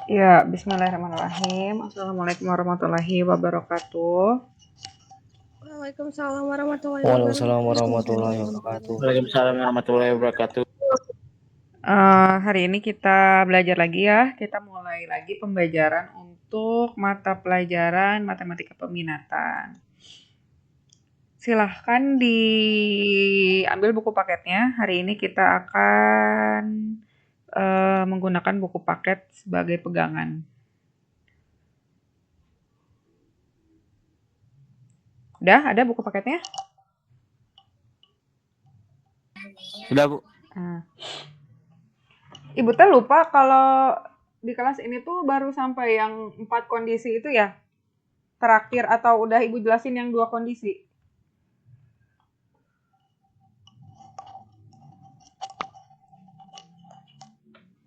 Ya, bismillahirrahmanirrahim. Assalamualaikum warahmatullahi wabarakatuh. Waalaikumsalam warahmatullahi Waalaikumsalam wabarakatuh. warahmatullahi wabarakatuh. Waalaikumsalam warahmatullahi wabarakatuh. Hari ini kita belajar lagi ya. Kita mulai lagi pembelajaran untuk mata pelajaran matematika peminatan. Silahkan diambil buku paketnya. Hari ini kita akan menggunakan buku paket sebagai pegangan. Udah ada buku paketnya? Sudah, Bu. Ibu teh lupa kalau di kelas ini tuh baru sampai yang 4 kondisi itu ya? Terakhir atau udah Ibu jelasin yang 2 kondisi?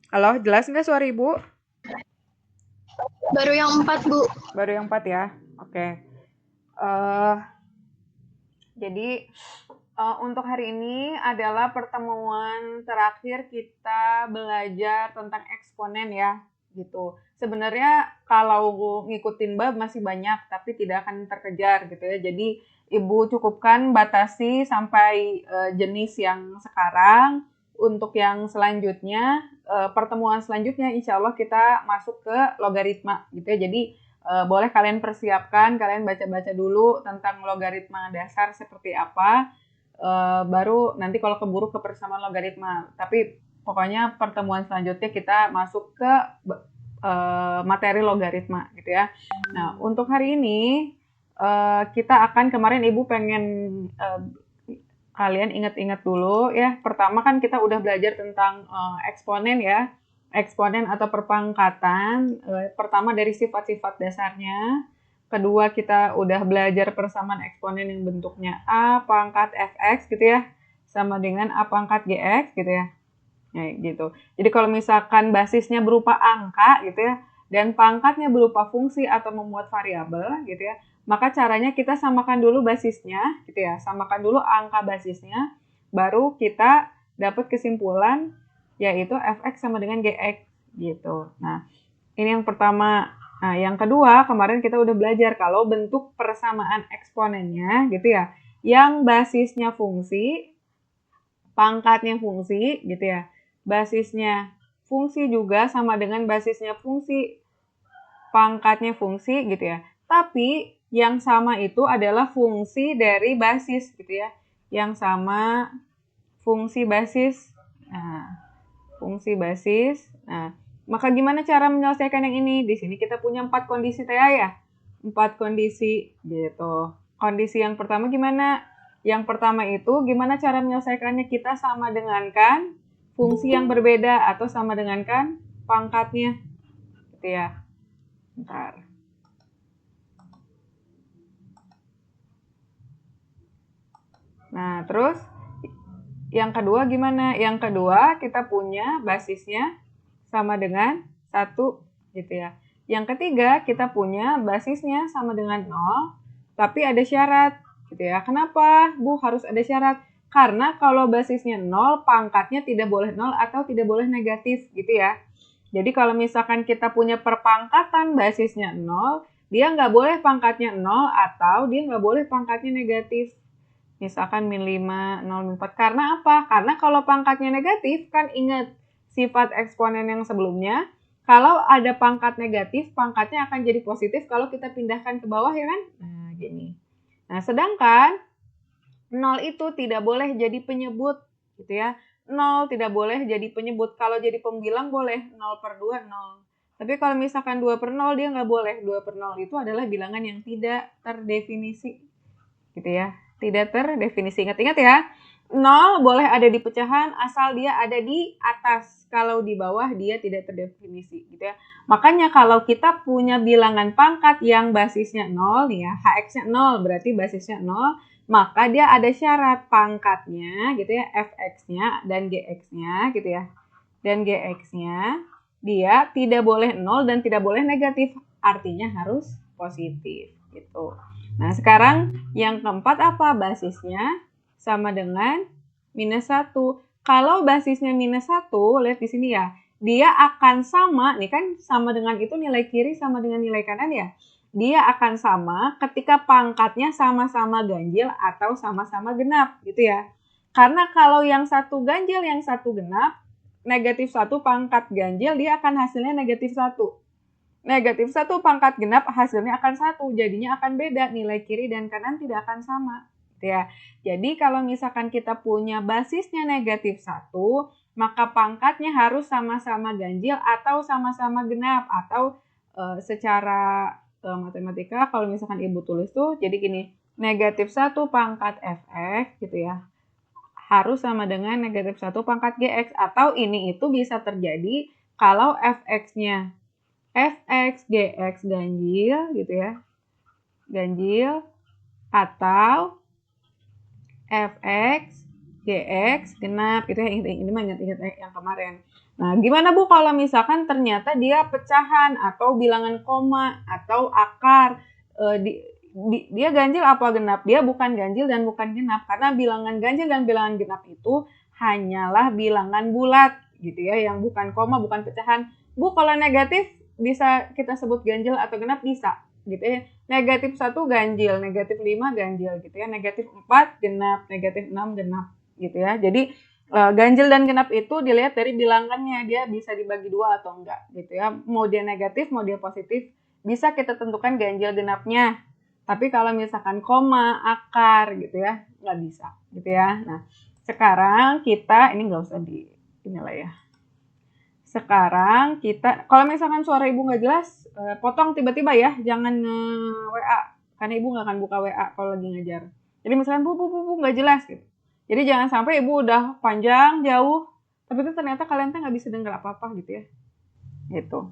Halo, jelas nggak suara Ibu? Baru yang 4, Bu. Baru yang 4 ya? Oke. Jadi untuk hari ini adalah pertemuan terakhir kita belajar tentang eksponen ya, gitu. Sebenarnya kalau ngikutin bab masih banyak, tapi tidak akan terkejar gitu ya. Jadi Ibu cukupkan batasi sampai jenis yang sekarang. Untuk yang selanjutnya, pertemuan selanjutnya insya Allah kita masuk ke logaritma gitu ya. Jadi boleh kalian persiapkan, kalian baca-baca dulu tentang logaritma dasar seperti apa. Baru nanti kalau keburu ke persamaan logaritma. Tapi pokoknya pertemuan selanjutnya kita masuk ke materi logaritma gitu ya. Nah, untuk hari ini kita akan, kemarin Ibu pengen kalian ingat-ingat dulu ya. Pertama kan kita udah belajar tentang eksponen ya. Eksponen atau perpangkatan. Pertama dari sifat-sifat dasarnya. Kedua kita udah belajar persamaan eksponen yang bentuknya A pangkat fx gitu ya. Sama dengan A pangkat gx gitu ya. Nah, gitu. Jadi kalau misalkan basisnya berupa angka gitu ya. Dan pangkatnya berupa fungsi atau memuat variabel gitu ya. Maka caranya kita samakan dulu basisnya gitu ya. Samakan dulu angka basisnya. Baru kita dapat kesimpulan yaitu fx sama dengan gx gitu. Nah, ini yang pertama. Nah, yang kedua kemarin kita udah belajar kalau bentuk persamaan eksponennya gitu ya. Yang basisnya fungsi, pangkatnya fungsi gitu ya. Basisnya fungsi juga sama dengan basisnya fungsi, pangkatnya fungsi gitu ya. Tapi yang sama itu adalah fungsi dari basis gitu ya. Yang sama fungsi basis. Nah, fungsi basis. Nah, maka gimana cara menyelesaikan yang ini? Di sini kita punya 4 kondisi TA ya. 4 kondisi gitu. Kondisi yang pertama gimana? Yang pertama itu gimana cara menyelesaikannya? Kita sama dengankan fungsi yang berbeda atau sama dengankan pangkatnya. Gitu ya. Bentar. Nah, terus yang kedua gimana? Yang kedua kita punya basisnya sama dengan 1 gitu ya. Yang ketiga kita punya basisnya sama dengan 0, tapi ada syarat gitu ya. Kenapa, Bu, harus ada syarat? Karena kalau basisnya 0, pangkatnya tidak boleh 0 atau tidak boleh negatif gitu ya. Jadi kalau misalkan kita punya perpangkatan basisnya 0, dia nggak boleh pangkatnya 0 atau dia nggak boleh pangkatnya negatif. Misalkan min 5, 0, min 4. Karena apa? Karena kalau pangkatnya negatif, kan ingat sifat eksponen yang sebelumnya, kalau ada pangkat negatif, pangkatnya akan jadi positif kalau kita pindahkan ke bawah ya kan? Nah, gini. Nah, sedangkan 0 itu tidak boleh jadi penyebut gitu ya. 0 tidak boleh jadi penyebut. Kalau jadi pembilang boleh 0 per 2, 0. Tapi kalau misalkan 2 per 0 dia nggak boleh. 2 per 0 itu adalah bilangan yang tidak terdefinisi gitu ya. Tidak terdefinisi. Ingat-ingat ya. 0 boleh ada di pecahan asal dia ada di atas. Kalau di bawah dia tidak terdefinisi gitu ya. Makanya kalau kita punya bilangan pangkat yang basisnya 0 nih ya, hx-nya 0 berarti basisnya 0, maka dia ada syarat pangkatnya gitu ya, fx-nya dan gx-nya gitu ya. Dan gx-nya dia tidak boleh 0 dan tidak boleh negatif. Artinya harus positif gitu. Nah, sekarang yang keempat apa? Basisnya sama dengan minus 1. Kalau basisnya minus 1, lihat di sini ya. dia akan sama, nih kan sama dengan itu nilai kiri sama dengan nilai kanan ya. Dia akan sama ketika pangkatnya sama-sama ganjil atau sama-sama genap gitu ya. Karena kalau yang satu ganjil, yang satu genap, negatif 1 pangkat ganjil dia akan hasilnya negatif 1. Negatif 1 pangkat genap hasilnya akan 1, jadinya akan beda, nilai kiri dan kanan tidak akan sama. Gitu ya. Jadi kalau misalkan kita punya basisnya negatif 1, maka pangkatnya harus sama-sama ganjil atau sama-sama genap. Atau secara matematika kalau misalkan ibu tulis tuh jadi gini, negatif 1 pangkat fx gitu ya, harus sama dengan negatif 1 pangkat gx. Atau ini itu bisa terjadi kalau fx-nya fx, gx ganjil gitu ya, ganjil, atau fx, gx genap gitu ya. Ini mah ingat-ingat yang kemarin. Nah, gimana Bu kalau misalkan ternyata dia pecahan atau bilangan koma atau akar, dia ganjil apa genap? Dia bukan ganjil dan bukan genap, karena bilangan ganjil dan bilangan genap itu hanyalah bilangan bulat gitu ya, yang bukan koma, bukan pecahan. Bu, kalau negatif bisa kita sebut ganjil atau genap? Bisa gitu ya. Negatif 1 ganjil, negatif 5 ganjil gitu ya, negatif 4 genap, negatif 6 genap gitu ya. Jadi ganjil dan genap itu dilihat dari bilangannya, dia bisa dibagi 2 atau enggak gitu ya. Mau dia negatif, mau dia positif, bisa kita tentukan ganjil genapnya. Tapi kalau misalkan koma, akar gitu ya, nggak bisa gitu ya. Nah, sekarang kita, ini nggak usah di inilah ya. Sekarang kita, kalau misalkan suara ibu nggak jelas, potong tiba-tiba ya, jangan WA, karena ibu nggak akan buka WA kalau lagi ngajar. Jadi misalkan bu nggak jelas gitu. Jadi jangan sampai ibu udah panjang jauh, tapi itu ternyata kalian tuh nggak bisa dengar apa-apa gitu ya. Gitu.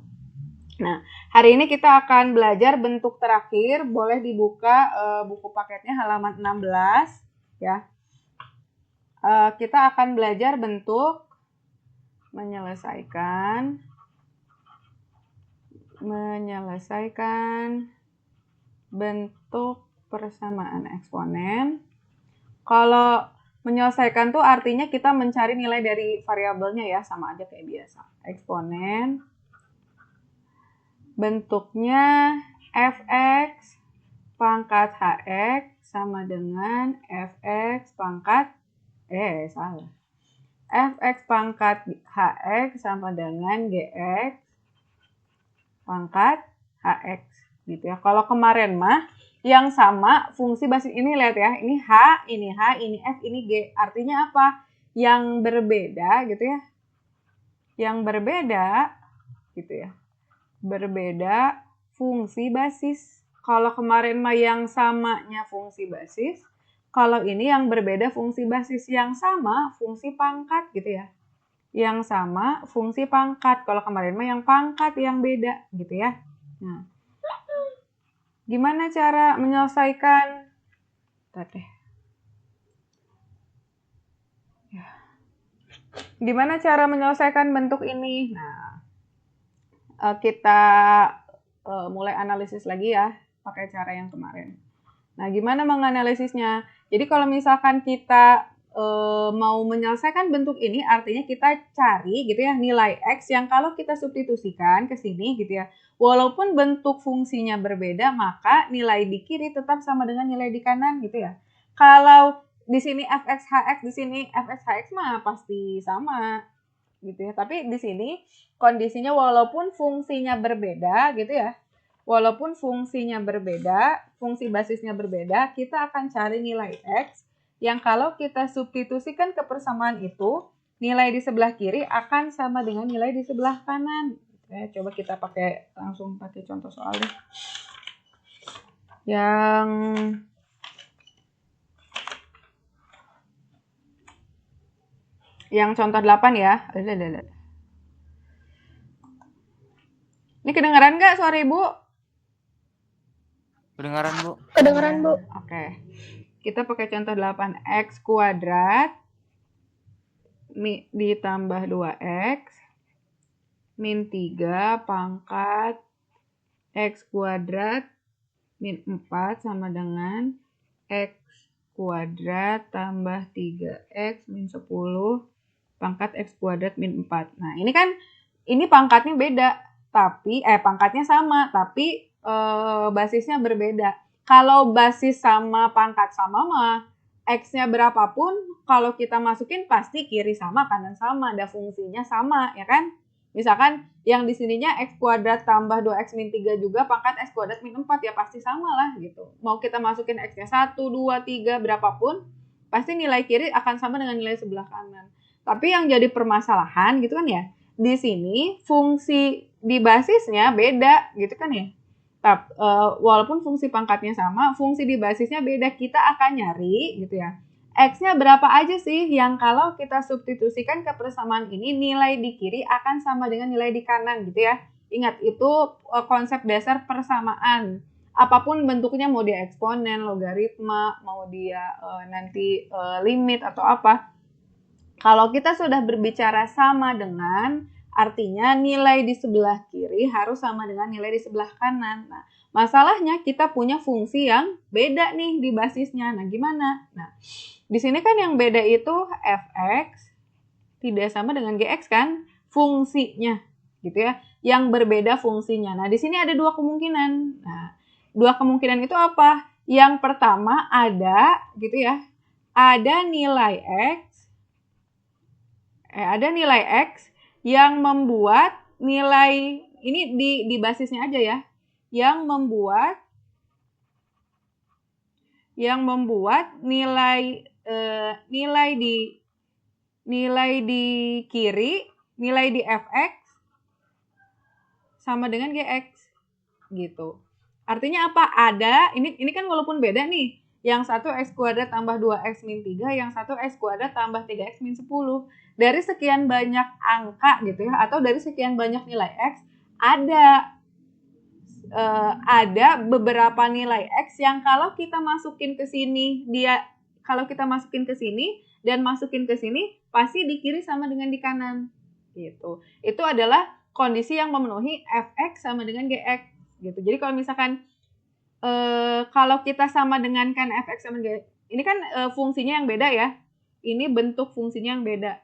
Nah, hari ini kita akan belajar bentuk terakhir. Boleh dibuka buku paketnya halaman 16 ya. Kita akan belajar bentuk menyelesaikan bentuk persamaan eksponen. Kalau menyelesaikan tuh artinya kita mencari nilai dari variabelnya ya, sama aja kayak biasa. Eksponen bentuknya fx pangkat hx sama dengan fx pangkat fx pangkat hx sama dengan gx pangkat hx gitu ya. Kalau kemarin mah yang sama fungsi basis ini, lihat ya, ini h, ini f, ini g. Artinya apa? Yang berbeda gitu ya. Yang berbeda gitu ya. Berbeda fungsi basis. Kalau kemarin mah yang samanya fungsi basis, kalau ini yang berbeda fungsi basis. Yang sama fungsi pangkat gitu ya. Yang sama fungsi pangkat. Kalau kemarin mah yang pangkat yang beda gitu ya. Nah, gimana cara menyelesaikan? Gimana cara menyelesaikan bentuk ini? Nah, kita mulai analisis lagi ya, pakai cara yang kemarin. Nah, gimana menganalisisnya? Jadi kalau misalkan kita mau menyelesaikan bentuk ini, artinya kita cari gitu ya nilai X yang kalau kita substitusikan ke sini gitu ya, walaupun bentuk fungsinya berbeda, maka nilai di kiri tetap sama dengan nilai di kanan gitu ya. Kalau di sini fx hx, di sini fx hx mah pasti sama gitu ya. Tapi di sini kondisinya walaupun fungsinya berbeda gitu ya. Walaupun fungsinya berbeda, fungsi basisnya berbeda, kita akan cari nilai X yang kalau kita substitusikan ke persamaan itu, nilai di sebelah kiri akan sama dengan nilai di sebelah kanan. Coba kita langsung pakai contoh soal deh. Yang contoh 8 ya. Ini kedengaran nggak suara ibu? Kedengaran, Bu. Kedengeran, Bu. Oke. Kita pakai contoh 8. X kuadrat ditambah 2X min 3 pangkat X kuadrat min 4 sama dengan X kuadrat tambah 3X min 10 pangkat X kuadrat min 4. Nah, ini kan ini pangkatnya beda, tapi pangkatnya sama, tapi basisnya berbeda. Kalau basis sama, pangkat sama mah, X-nya berapapun, kalau kita masukin pasti kiri sama, kanan sama, ada fungsinya sama, ya kan? Misalkan yang di sininya X kuadrat tambah 2X min 3 juga, pangkat X kuadrat min 4, ya pasti sama lah gitu. Mau kita masukin X-nya 1, 2, 3, berapapun, pasti nilai kiri akan sama dengan nilai sebelah kanan. Tapi yang jadi permasalahan gitu kan ya, di sini fungsi di basisnya beda gitu kan ya. Walaupun fungsi pangkatnya sama, fungsi di basisnya beda. Kita akan nyari gitu ya, X-nya berapa aja sih yang kalau kita substitusikan ke persamaan ini, nilai di kiri akan sama dengan nilai di kanan gitu ya. Ingat, itu konsep dasar persamaan. Apapun bentuknya, mau dia eksponen, logaritma, mau dia nanti limit atau apa. Kalau kita sudah berbicara sama dengan, artinya nilai di sebelah kiri harus sama dengan nilai di sebelah kanan. Nah, masalahnya kita punya fungsi yang beda nih di basisnya. Nah, gimana? Nah, di sini kan yang beda itu fx tidak sama dengan gx kan? Fungsinya gitu ya. Yang berbeda fungsinya. Nah, di sini ada dua kemungkinan. Nah, dua kemungkinan itu apa? Yang pertama ada gitu ya, ada nilai X yang membuat nilai ini di basisnya aja ya, yang membuat nilai di kiri, nilai di fx sama dengan gx gitu. Artinya apa? Ada ini kan walaupun beda nih, yang satu X kuadrat tambah 2X min 3, yang satu X kuadrat tambah 3X min 10. Dari sekian banyak angka gitu ya, atau dari sekian banyak nilai X, ada beberapa nilai X yang kalau kita masukin ke sini, dan masukin ke sini, pasti di kiri sama dengan di kanan gitu. Itu adalah kondisi yang memenuhi fx sama dengan gx gitu. Jadi kalau misalkan kalau kita sama dengan kan fx sama gx, ini kan fungsinya yang beda ya. Ini bentuk fungsinya yang beda.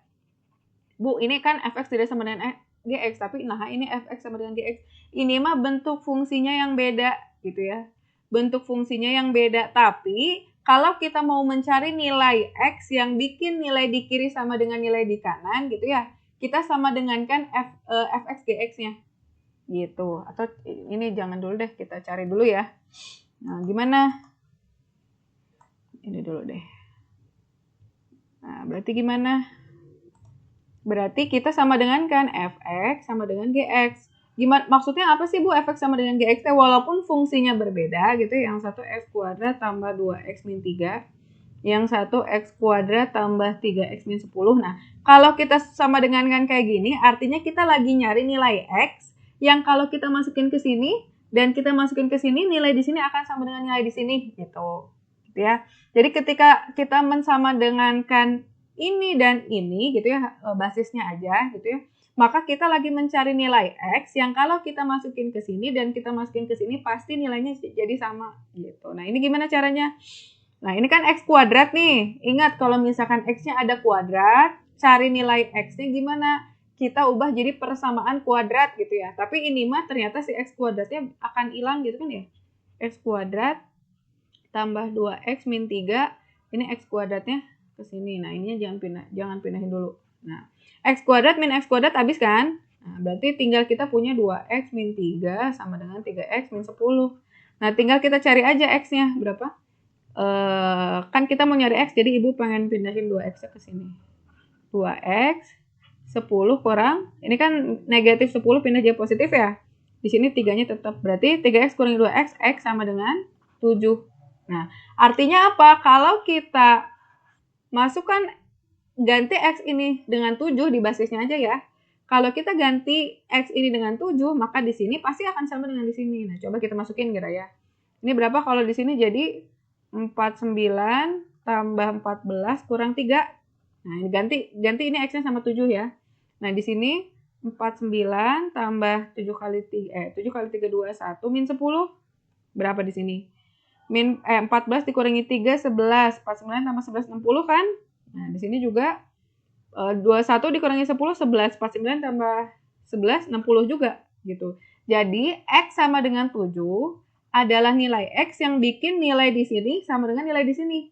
Bu, ini kan fx tidak sama dengan gx, tapi nah ini fx sama dengan gx. Ini mah bentuk fungsinya yang beda gitu ya. Bentuk fungsinya yang beda, tapi kalau kita mau mencari nilai x yang bikin nilai di kiri sama dengan nilai di kanan gitu ya, kita sama dengan kan fx gx-nya gitu. Atau ini jangan dulu deh, kita cari dulu ya. Nah, gimana? Ini dulu deh. Nah, berarti gimana? Berarti kita sama dengan kan fx sama dengan gx. Gimana, maksudnya apa sih Bu fx sama dengan gx? Walaupun fungsinya berbeda gitu, yang satu x kuadrat tambah 2x min 3, yang satu x kuadrat tambah 3x min 10. Nah, kalau kita sama dengan kan kayak gini, artinya kita lagi nyari nilai x yang kalau kita masukin ke sini dan kita masukin ke sini, nilai di sini akan sama dengan nilai di sini gitu ya. Jadi ketika kita mensama dengankan ini dan ini gitu ya, basisnya aja gitu ya, maka kita lagi mencari nilai x yang kalau kita masukin ke sini dan kita masukin ke sini pasti nilainya jadi sama gitu. Nah, ini gimana caranya? Nah, ini kan x kuadrat nih. Ingat, kalau misalkan x-nya ada kuadrat, cari nilai x-nya gimana? Kita ubah jadi persamaan kuadrat gitu ya. Tapi ini mah ternyata si x kuadratnya akan hilang gitu kan ya. X kuadrat tambah 2x min 3, ini x kuadratnya ke sini. Nah, ininya jangan pindahin dulu. Nah, x kuadrat min x kuadrat habis kan? Nah, berarti tinggal kita punya 2x min 3 sama dengan 3x min 10. Nah, tinggal kita cari aja x-nya berapa? Kan kita mau nyari x, jadi ibu pengen pindahin 2x ke sini. 2x 10 kurang, ini kan negatif 10 pindah jadi positif ya. Di sini 3-nya tetap, berarti 3x kurangi 2x, x sama dengan 7. Nah, artinya apa? Kalau kita masukkan, ganti x ini dengan 7 di basisnya aja ya. Kalau kita ganti x ini dengan 7, maka di sini pasti akan sama dengan di sini. Nah, coba kita masukin kira ya. Ini berapa kalau di sini? Jadi 49 tambah 14 kurang 3. Nah, ini ganti ini x-nya sama 7 ya. Nah, di sini 49 tambah 7 kali 3 21 min 10. Berapa di sini? 14 dikurangi 3 11. 49 tambah 11 60 kan? Nah, di sini juga 21 dikurangi 10 11. 49 tambah 11, 60 juga gitu. Jadi X sama dengan 7 adalah nilai X yang bikin nilai di sini sama dengan nilai di sini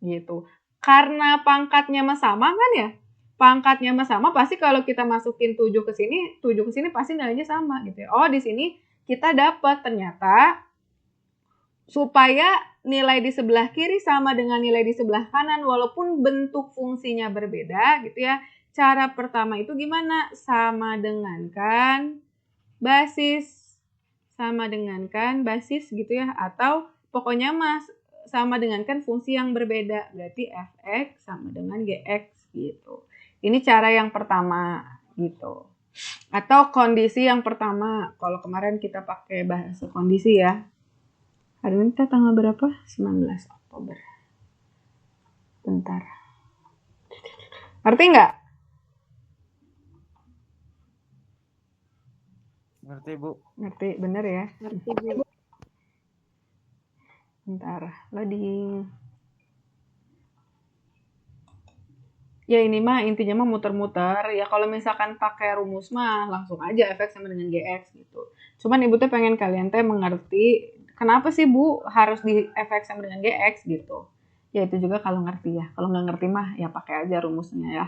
gitu. Karena pangkatnya sama kan ya? Pangkatnya sama pasti kalau kita masukin 7 ke sini pasti nilainya sama gitu ya. Oh, di sini kita dapat ternyata supaya nilai di sebelah kiri sama dengan nilai di sebelah kanan walaupun bentuk fungsinya berbeda gitu ya. Cara pertama itu gimana? Sama dengankan basis. Sama dengankan basis gitu ya. Atau pokoknya sama dengankan fungsi yang berbeda. Berarti fx sama dengan gx gitu. Ini cara yang pertama gitu. Atau kondisi yang pertama. Kalau kemarin kita pakai bahasa kondisi ya. Hari ini kita tanggal berapa? 19 Oktober. Bentar. Ngerti nggak? Ngerti, Bu. Ngerti, bener ya? Ngerti, Bu. Bentar, loading. Ya ini mah intinya mah muter-muter. Ya kalau misalkan pakai rumus mah langsung aja fx sama dengan gx gitu. Cuman ibu tuh pengen kalian teh mengerti kenapa sih Bu harus di fx sama dengan gx gitu. Ya itu juga kalau ngerti ya. Kalau nggak ngerti mah ya pakai aja rumusnya ya.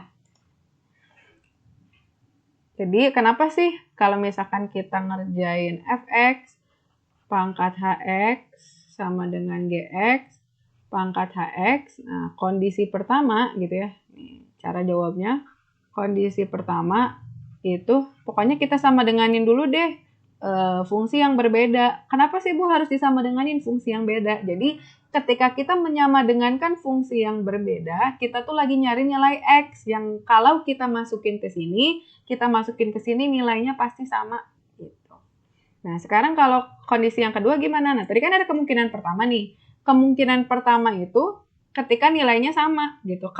Jadi kenapa sih kalau misalkan kita ngerjain fx pangkat hx sama dengan gx pangkat hx. Nah, kondisi pertama gitu ya. Nih, cara jawabnya, kondisi pertama itu pokoknya kita sama denganin dulu deh fungsi yang berbeda. Kenapa sih Bu harus disama denganin fungsi yang beda? Jadi ketika kita menyamadengankan fungsi yang berbeda, kita tuh lagi nyari nilai x yang kalau kita masukin ke sini nilainya pasti sama gitu. Nah, sekarang kalau kondisi yang kedua gimana? Nah, tadi kan ada kemungkinan pertama nih. Kemungkinan pertama itu ketika nilainya sama gitu.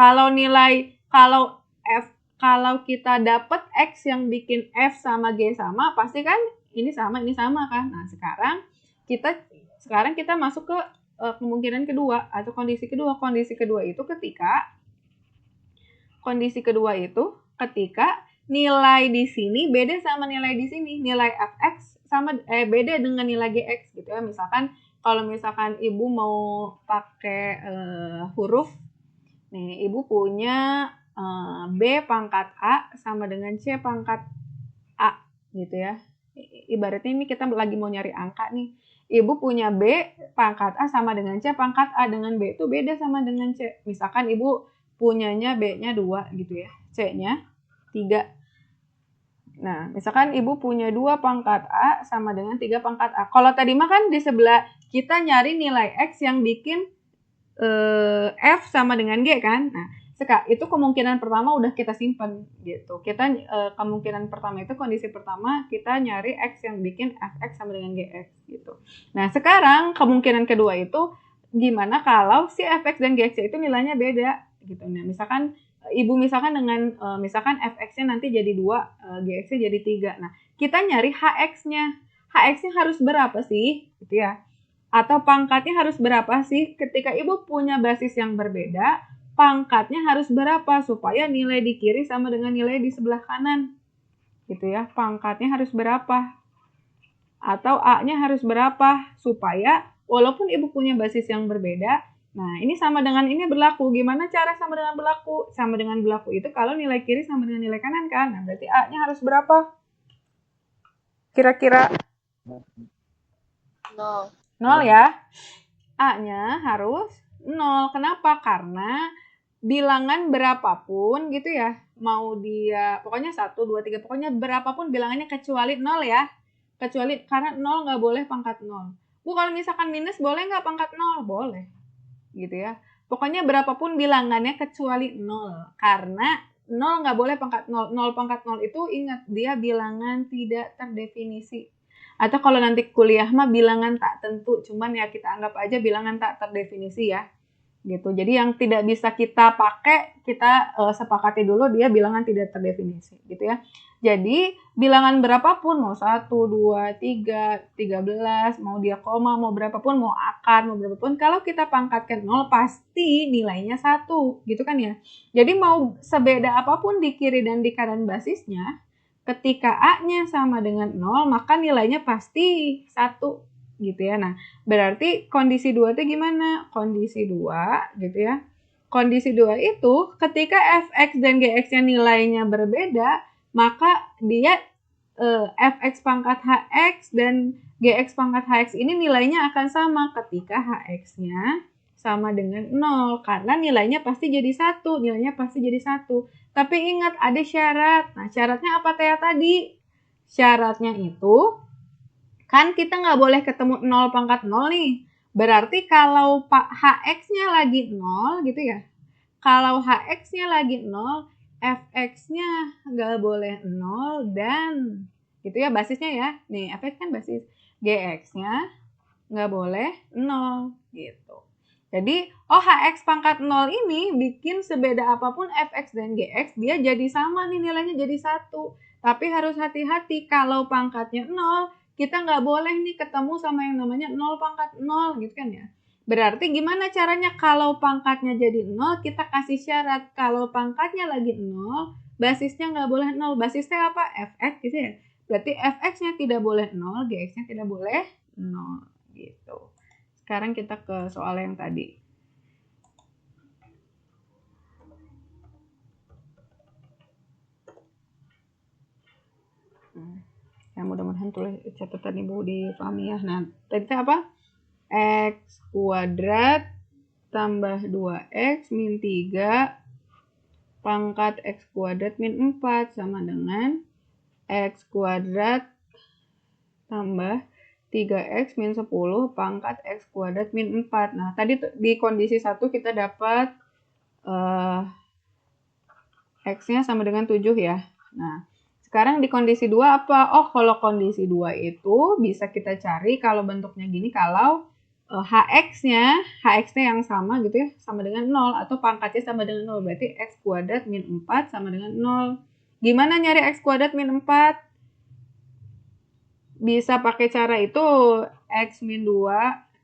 Kalau kita dapat X yang bikin F sama G sama, pasti kan ini sama kan. Nah, sekarang kita masuk ke kemungkinan kedua atau kondisi kedua. Kondisi kedua itu ketika nilai di sini beda sama nilai di sini. Nilai fx sama beda dengan nilai gx gitu ya. Misalkan kalau misalkan ibu mau pakai huruf, nih ibu punya b pangkat a sama dengan c pangkat a gitu ya. Ibaratnya ini kita lagi mau nyari angka nih. Ibu punya b pangkat a sama dengan c pangkat a, dengan b itu beda sama dengan c. Misalkan ibu punyanya b-nya 2 gitu ya, c-nya 3. Nah, misalkan ibu punya 2 pangkat A sama dengan 3 pangkat A. Kalau tadi mah kan di sebelah kita nyari nilai X yang bikin F sama dengan G kan. Nah, itu kemungkinan pertama udah kita simpan gitu. Kemungkinan pertama itu kondisi pertama kita nyari X yang bikin Fx sama dengan Gx gitu. Nah, sekarang kemungkinan kedua itu gimana kalau si Fx dan Gx itu nilainya beda gitu. Nah, misalkan ibu misalkan dengan misalkan fx-nya nanti jadi 2, gx-nya jadi 3. Nah, kita nyari hx-nya. Hx-nya harus berapa sih? Gitu ya. Atau pangkatnya harus berapa sih? Ketika ibu punya basis yang berbeda, pangkatnya harus berapa supaya nilai di kiri sama dengan nilai di sebelah kanan. Gitu ya. Pangkatnya harus berapa? Atau a-nya harus berapa supaya walaupun ibu punya basis yang berbeda, nah, ini sama dengan ini berlaku. Gimana cara sama dengan berlaku? Sama dengan berlaku itu kalau nilai kiri sama dengan nilai kanan kan? Nah, berarti A-nya harus berapa? Kira-kira? 0. 0 ya. A-nya harus 0. Kenapa? Karena bilangan berapapun gitu ya. Mau dia, pokoknya 1, 2, 3, pokoknya berapapun bilangannya kecuali 0 ya. Kecuali, karena 0 nggak boleh pangkat 0. Bu, kalau misalkan minus boleh nggak pangkat 0? Boleh. Gitu ya. Pokoknya berapapun bilangannya kecuali 0. Karena 0 nggak boleh pangkat 0. 0 pangkat 0 itu ingat dia bilangan tidak terdefinisi. Atau kalau nanti kuliah mah bilangan tak tentu. Cuman ya kita anggap aja bilangan tak terdefinisi ya. Gitu. Jadi yang tidak bisa kita pakai, kita sepakati dulu dia bilangan tidak terdefinisi. Gitu ya. Jadi bilangan berapapun, mau 1, 2, 3, 13, mau dia koma, mau berapapun, mau akar, mau berapapun, kalau kita pangkatkan 0 pasti nilainya 1, gitu kan ya. Jadi mau sebeda apapun di kiri dan di kanan basisnya, ketika A-nya sama dengan 0, maka nilainya pasti 1 gitu ya. Nah, berarti kondisi 2 itu gimana? Kondisi 2 gitu ya. Kondisi 2 itu ketika fx dan gx-nya nilainya berbeda, maka dia fx pangkat hx dan gx pangkat hx ini nilainya akan sama ketika hx-nya sama dengan 0. Karena nilainya pasti jadi 1. Nilainya pasti jadi 1. Tapi ingat ada syarat. Nah, syaratnya apa tadi? Syaratnya itu, kan kita nggak boleh ketemu 0 pangkat 0 nih. Berarti kalau hx-nya lagi 0 gitu ya. Kalau hx-nya lagi 0, fx-nya nggak boleh 0 dan gitu ya basisnya ya. Nih, fx kan basis. Gx-nya nggak boleh 0 gitu. Jadi, hx pangkat 0 ini bikin sebeda apapun fx dan gx, dia jadi sama nih nilainya jadi 1. Tapi harus hati-hati, kalau pangkatnya 0, kita nggak boleh nih ketemu sama yang namanya 0 pangkat 0 gitu kan ya. Berarti gimana caranya kalau pangkatnya jadi 0, kita kasih syarat. Kalau pangkatnya lagi 0, basisnya nggak boleh 0. Basisnya apa? Fx gitu ya. Berarti fx-nya tidak boleh 0, gx-nya tidak boleh 0 gitu. Sekarang kita ke soal yang tadi. Ya mudah-mudahan tulis catatan Ibu dipahami ya. Nah, tadi apa? X kuadrat tambah 2X min 3 pangkat X kuadrat min 4 sama dengan X kuadrat tambah 3X min 10 pangkat X kuadrat min 4. Nah, tadi di kondisi 1 kita dapat X-nya sama dengan 7 ya. Nah, sekarang di kondisi 2 apa? Oh, kalau kondisi 2 itu bisa kita cari kalau bentuknya gini, kalau hx-nya yang sama gitu ya, sama dengan 0 atau pangkatnya sama dengan 0. Berarti X kuadrat min 4 sama dengan 0. Gimana nyari X kuadrat min 4? Bisa pakai cara itu X min 2,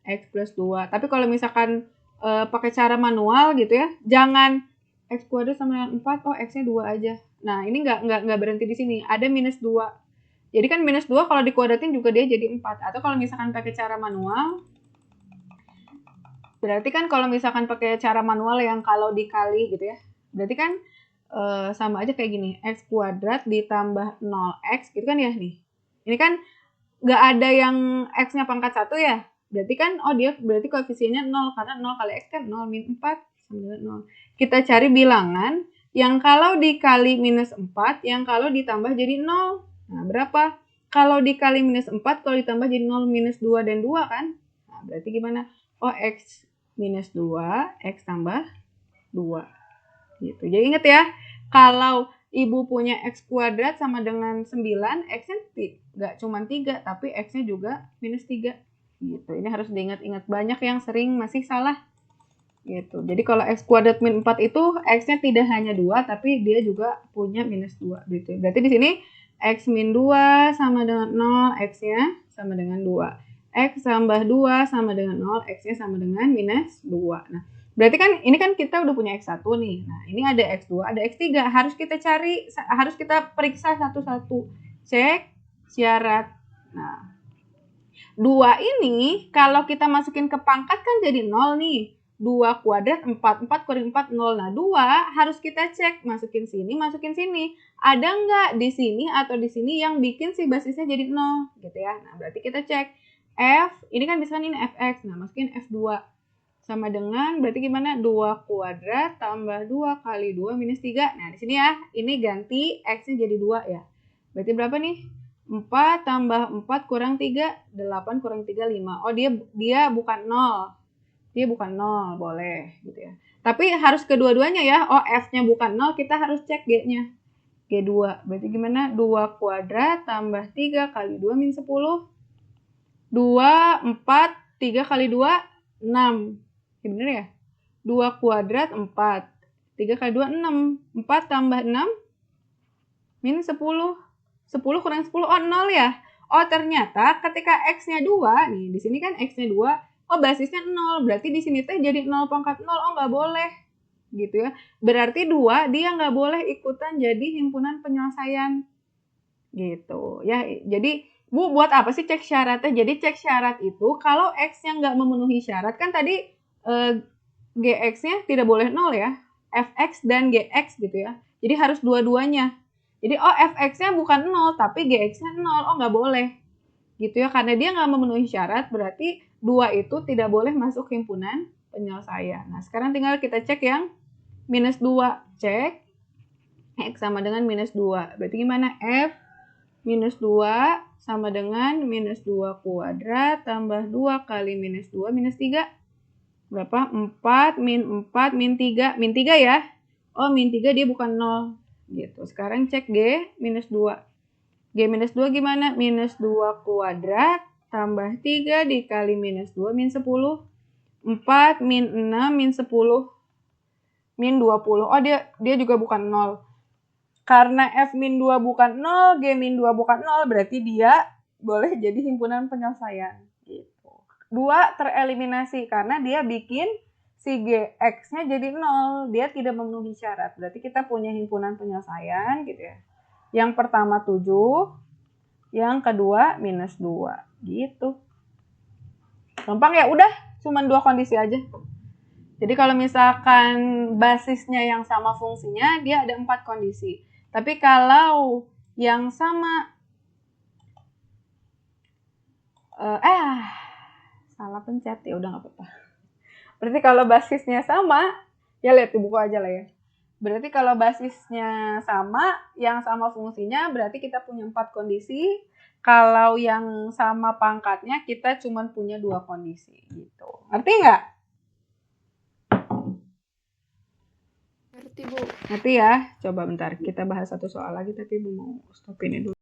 X plus 2. Tapi kalau misalkan pakai cara manual gitu ya, jangan X kuadrat sama dengan 4, X-nya 2 aja. Nah, ini nggak berhenti di sini. Ada minus 2. Jadi kan minus 2 kalau dikuadratin juga dia jadi 4. Atau kalau misalkan pakai cara manual, berarti kan kalau misalkan pakai cara manual yang kalau dikali gitu ya, berarti kan sama aja kayak gini. X kuadrat ditambah 0X gitu kan ya nih. Ini kan nggak ada yang X-nya pangkat 1 ya. Berarti kan, dia berarti koefisiennya 0. Karena 0 kali X kan 0 min 4 sama dengan 0. Kita cari bilangan yang kalau dikali minus 4, yang kalau ditambah jadi 0. Nah, berapa? Kalau dikali minus 4, kalau ditambah jadi 0, minus 2 dan 2 kan? Nah, berarti gimana? X minus 2, X tambah 2. Gitu. Jadi ingat ya, kalau Ibu punya X kuadrat sama dengan 9, X-nya nggak cuma 3, tapi X-nya juga minus 3. Gitu. Ini harus diingat-ingat. Banyak yang sering masih salah. Gitu. Jadi kalau X kuadrat min 4 itu X-nya tidak hanya 2, tapi dia juga punya minus 2. Gitu. Berarti di sini X min 2 sama dengan 0, X-nya sama dengan 2. X tambah 2 sama dengan 0, X-nya sama dengan minus 2. Nah, berarti kan ini kan kita udah punya X1 nih. Nah, ini ada X2, ada X3. Harus kita cari, harus kita periksa satu-satu. Cek syarat. Nah, 2 ini kalau kita masukin ke pangkat kan jadi 0 nih. 2 kuadrat 4, 4 kuring 4, 0. Nah, 2 harus kita cek, masukin sini, masukin sini. Ada nggak di sini atau di sini yang bikin si basisnya jadi 0, gitu ya. Nah, berarti kita cek F, ini kan misalkan ini Fx, nah masukin F2. Sama dengan, berarti gimana? 2 kuadrat tambah 2 kali 2 minus 3. Nah, di sini ya, ini ganti X-nya jadi 2 ya. Berarti berapa nih? 4 tambah 4 kurang 3, 8 kurang 3, 5. Dia bukan 0. Dia bukan 0, boleh gitu ya. Tapi harus kedua-duanya ya. F-nya bukan 0, kita harus cek G-nya. G2. Berarti gimana? 2 kuadrat tambah 3 kali 2 min 10. 2, 4, 3 kali 2, 6. Ya bener ya? 2 kuadrat 4. 3 kali 2, 6. 4 tambah 6, min 10. 10 kurang 10, 0 ya? Ternyata ketika X-nya 2, nih di sini kan X-nya 2, basisnya 0. Berarti di sini teh jadi 0 pangkat 0. Nggak boleh. Gitu ya. Berarti 2 dia nggak boleh ikutan jadi himpunan penyelesaian. Gitu ya. Jadi Bu, buat apa sih cek syaratnya? Jadi cek syarat itu kalau X-nya nggak memenuhi syarat, kan tadi GX-nya tidak boleh 0 ya. Fx dan Gx gitu ya. Jadi harus dua-duanya. Jadi Fx-nya bukan 0 tapi Gx-nya 0. Nggak boleh. Gitu ya, karena dia nggak memenuhi syarat, berarti 2 itu tidak boleh masuk himpunan penyelesaian. Nah, sekarang tinggal kita cek yang minus 2. Cek X sama dengan minus 2. Berarti gimana? F minus 2 sama dengan minus 2 kuadrat tambah 2 kali minus 2 minus 3. Berapa? 4 min 4 min 3. Min 3 ya. Min 3 dia bukan 0. Gitu. Sekarang cek G minus 2. G minus 2 gimana? Minus 2 kuadrat tambah 3 dikali minus 2 min 10. 4 min 6 min 10 min 20. Dia juga bukan 0. Karena F min 2 bukan 0, G min 2 bukan 0, berarti dia boleh jadi himpunan penyelesaian. Gitu. 2 tereliminasi karena dia bikin si GX-nya jadi 0. Dia tidak memenuhi syarat. Berarti kita punya himpunan penyelesaian gitu ya. Yang pertama 7, yang kedua minus 2. Gitu. Gampang ya? Udah, cuma 2 kondisi aja. Jadi kalau misalkan basisnya yang sama fungsinya, dia ada 4 kondisi. Tapi kalau yang sama salah pencet ya udah nggak apa-apa. Berarti kalau basisnya sama, ya lihat di buku aja lah ya. Berarti kalau basisnya sama, yang sama fungsinya, berarti kita punya 4 kondisi. Kalau yang sama pangkatnya, kita cuma punya 2 kondisi gitu. Ngerti nggak? Ngerti, Bu. Ngerti ya? Coba bentar, kita bahas satu soal lagi, tapi Bu mau stop ini dulu.